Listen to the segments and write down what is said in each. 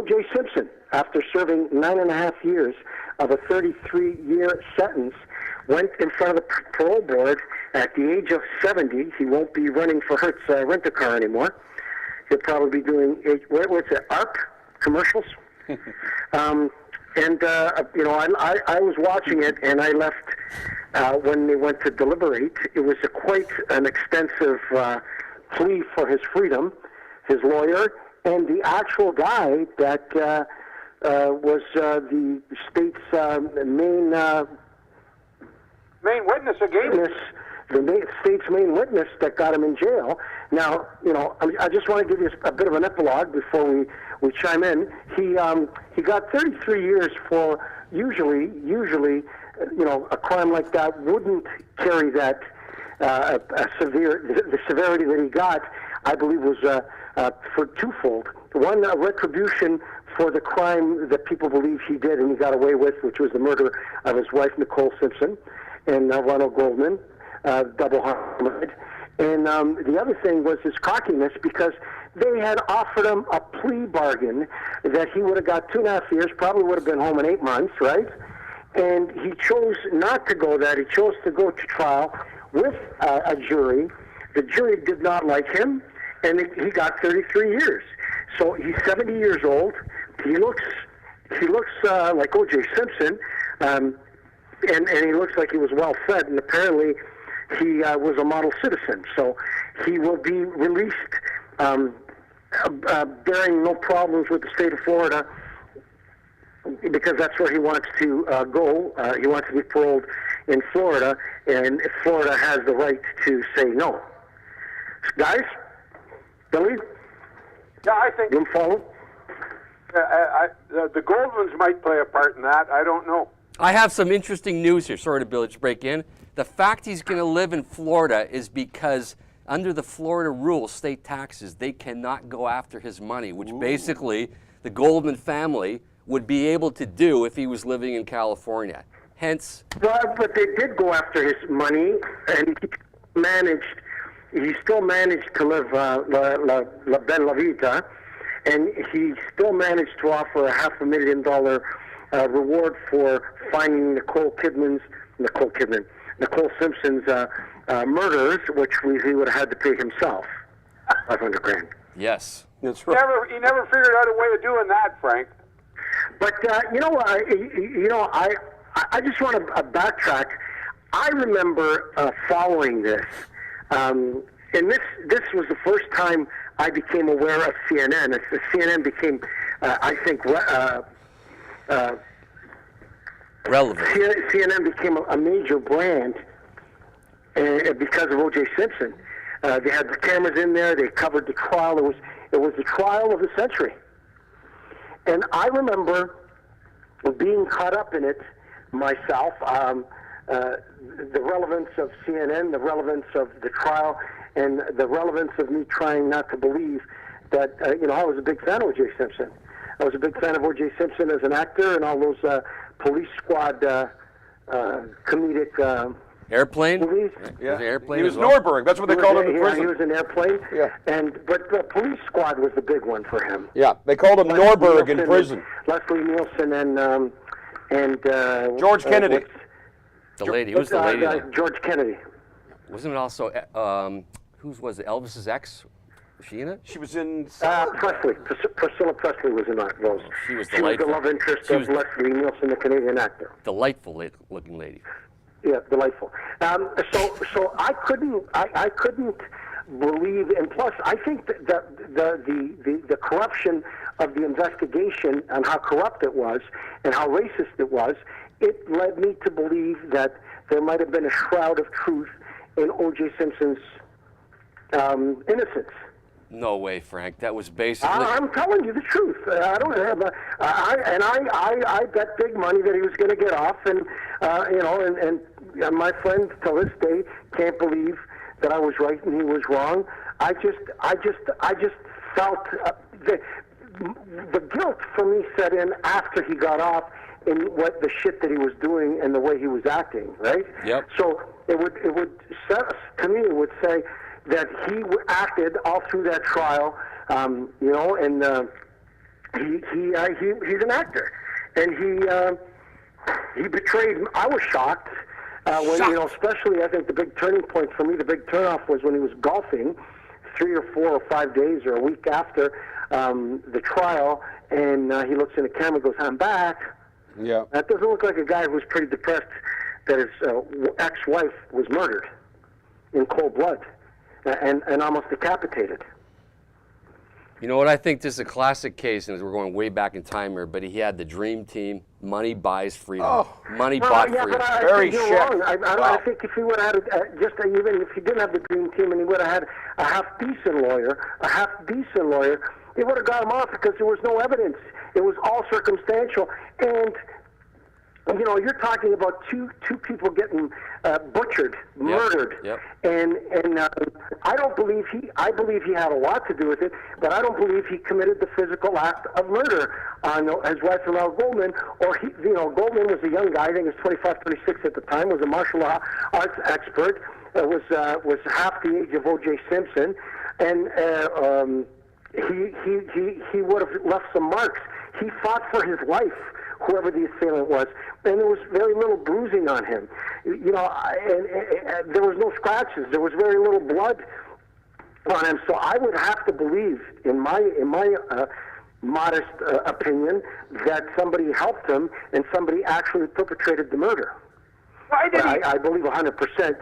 O.J. Simpson, after serving 9.5 years of a 33-year sentence, went in front of the parole board at the age of 70. He won't be running for Hertz Rent-A-Car anymore. He'll probably be doing, what's it, ARP commercials? You know, I was watching it, and I left when they went to deliberate. It was quite an extensive plea for his freedom, his lawyer, and the actual guy that was the state's main witness again. The state's main witness that got him in jail. Now, you know, I just want to give you a bit of an epilogue before we chime in. He got 33 years for usually, you know, a crime like that wouldn't carry that the severity that he got. I believe was for twofold. One, a retribution for the crime that people believe he did and he got away with, which was the murder of his wife Nicole Simpson and Ronald Goldman. Double homicide. And the other thing was his cockiness, because they had offered him a plea bargain that he would have got 2.5 years, probably would have been home in 8 months, right? And he chose not to go that. He chose to go to trial with a jury. The jury did not like him, and he got 33 years. So he's 70 years old. He looks like O.J. Simpson, and he looks like he was well fed, and apparently he was a model citizen. So he will be released, bearing no problems with the state of Florida, because that's where he wants to go. He wants to be paroled in Florida, and Florida has the right to say no. Guys, Billy? Yeah, I think... You follow? The Goldmans might play a part in that. I don't know. I have some interesting news here. Sorry to Billy, just break in. The fact he's going to live in Florida is because under the Florida rules, state taxes, they cannot go after his money, which basically the Goldman family would be able to do if he was living in California. Hence... But they did go after his money, and he still managed to live la bella vita, and he still managed to offer a $500,000 reward for finding Nicole Simpson's murders, which he would have had to pay himself $500,000. Yes, that's right. He never figured out a way of doing that, Frank. But I just want to backtrack. I remember following this, and this was the first time I became aware of CNN. CNN became, I think, relevant. CNN became a major brand because of O.J. Simpson. They had the cameras in there. They covered the trial. It was the trial of the century. And I remember being caught up in it myself. The relevance of CNN, the relevance of the trial, and the relevance of me trying not to believe that, I was a big fan of O.J. Simpson. I was a big fan of O.J. Simpson as an actor and all those police squad comedic Airplane? movies. Yeah. Airplane. He was Norberg. That's what they called him in prison. He was an Airplane. Yeah. But Police Squad was the big one for him. Yeah, they called him Norberg in prison. Leslie Nielsen and George Kennedy. The lady. Who was the lady? George Kennedy. Wasn't it also whose was it? Elvis's ex? Was she in it? She was in... Presley. Priscilla Presley was in that role. She was the love interest of Leslie Nielsen, the Canadian actor. Delightful looking lady. Yeah, delightful. So I couldn't believe, and plus I think that the corruption of the investigation and how corrupt it was and how racist it was, it led me to believe that there might have been a shroud of truth in O.J. Simpson's innocence. No way, Frank. That was basically... I'm telling you the truth. I don't have I bet big money that he was going to get off, and and my friends till this day can't believe that I was right and he was wrong. I just felt the guilt for me set in after he got off in what the shit that he was doing and the way he was acting, right? Yep. So it would set to me. It would say that he acted all through that trial, and he's an actor, and he betrayed. I was shocked when especially I think the big turning point for me, the big turnoff was when he was golfing 3 or 4 or 5 days or a week after the trial, and he looks in the camera and goes, "I'm back." Yeah. That doesn't look like a guy who was pretty depressed that his ex-wife was murdered in cold blood and almost decapitated. You know what? I think this is a classic case, and we're going way back in time here, but he had the dream team. Money buys freedom. Oh. Money bought freedom. But I Very think you're wrong. Wow. I think if he would have had even if he didn't have the dream team and he would have had a half-decent lawyer, it would have got him off because there was no evidence. It was all circumstantial. And, you're talking about two people getting butchered, murdered. Yep. And I believe he had a lot to do with it, but I don't believe he committed the physical act of murder on his wife, Goldman. Or Goldman was a young guy. I think he was 25, 26 at the time. Was a martial arts expert. Was half the age of O.J. Simpson, and he would have left some marks. He fought for his life, whoever the assailant was, and there was very little bruising on him. And there was no scratches. There was very little blood on him. So I would have to believe, in my modest opinion, that somebody helped him and somebody actually perpetrated the murder. Why did he? I believe 100%,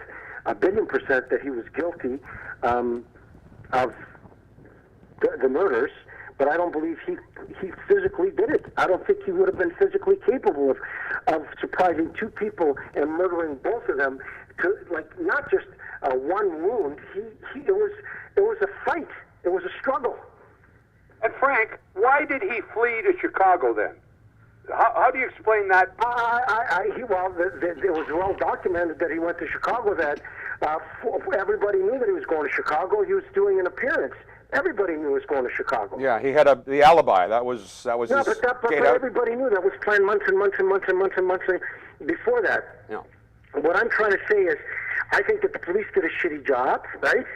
1,000,000,000% that he was guilty of the murders. But I don't believe he physically did it. I don't think he would have been physically capable of surprising two people and murdering both of them to not just one wound. It was a fight. It was a struggle. And Frank, why did he flee to Chicago then? How do you explain that? It was well documented that he went to Chicago. That everybody knew that he was going to Chicago. He was doing an appearance. Everybody knew he was going to Chicago. Yeah, he had the alibi. That was his but everybody knew that was planned months and months and months and months and months before that. Yeah. What I'm trying to say is, I think that the police did a shitty job, right?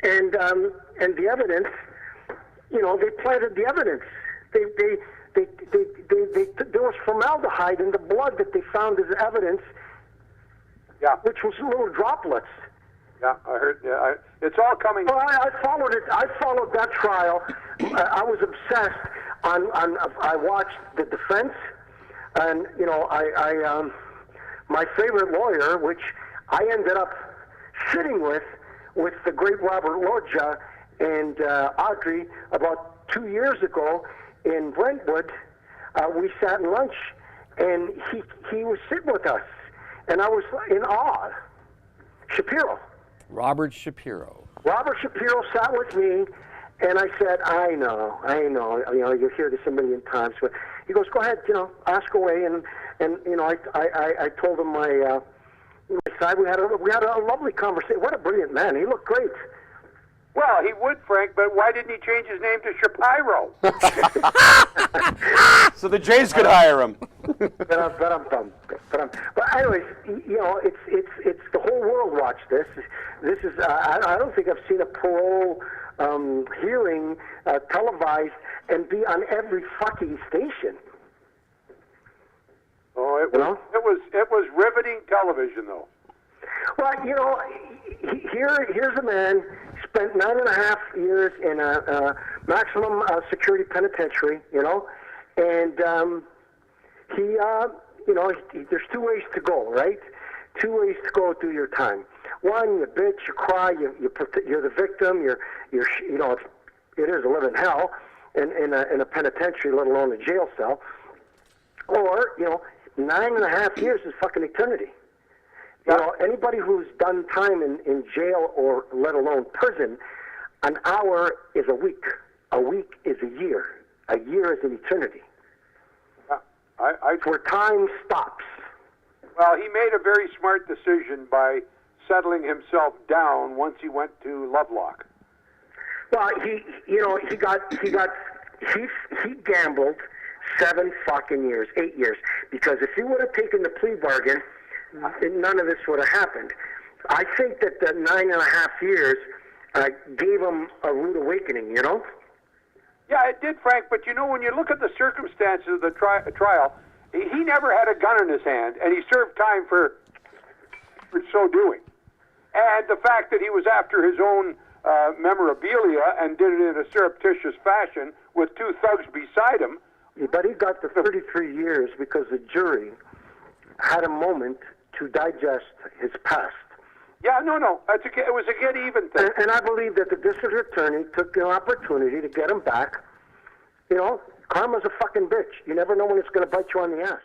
And the evidence, they planted the evidence. There was formaldehyde in the blood that they found as evidence. Yeah. Which was little droplets. Yeah, I heard. Yeah, it's all coming. Well, I followed it. I followed that trial. I was obsessed I watched the defense, and my favorite lawyer, which I ended up sitting with the great Robert Loggia and Audrey about 2 years ago in Brentwood. We sat in lunch, and he was sitting with us, and I was in awe. Shapiro. Robert Shapiro. Robert Shapiro sat with me, and I said, I know. You hear this a million times, but he goes, go ahead, ask away, and I told him my side. We had a lovely conversation. What a brilliant man. He looked great. Well, he would, Frank, but why didn't he change his name to Shapiro? So the Jays could hire him. But anyways, it's the whole world watched this. This is I don't think I've seen a parole hearing televised and be on every fucking station. Oh, it was riveting television, though. Well, here's a man spent 9.5 years in a maximum security penitentiary, and there's 2 ways to go, right? 2 ways to go through your time. One, you bitch, you cry, you're the victim, it is a living hell in a penitentiary, let alone a jail cell. Or, 9.5 years is fucking eternity. Anybody who's done time in jail or let alone prison, an hour is a week. A week is a year. A year is an eternity. Where time stops. Well, he made a very smart decision by settling himself down once he went to Lovelock. Well, he gambled 7 fucking years, 8 years, because if he would have taken the plea bargain, none of this would have happened. I think that the 9.5 years gave him a rude awakening, Yeah, it did, Frank. But you know, when you look at the circumstances of the trial, he never had a gun in his hand, and he served time for so doing. And the fact that he was after his own memorabilia and did it in a surreptitious fashion with two thugs beside him. But he got the 33 years because the jury had a moment to digest his past. Yeah, no. It was a get-even thing. And I believe that the district attorney took the opportunity to get him back. You know, karma's a fucking bitch. You never know when it's going to bite you on the ass.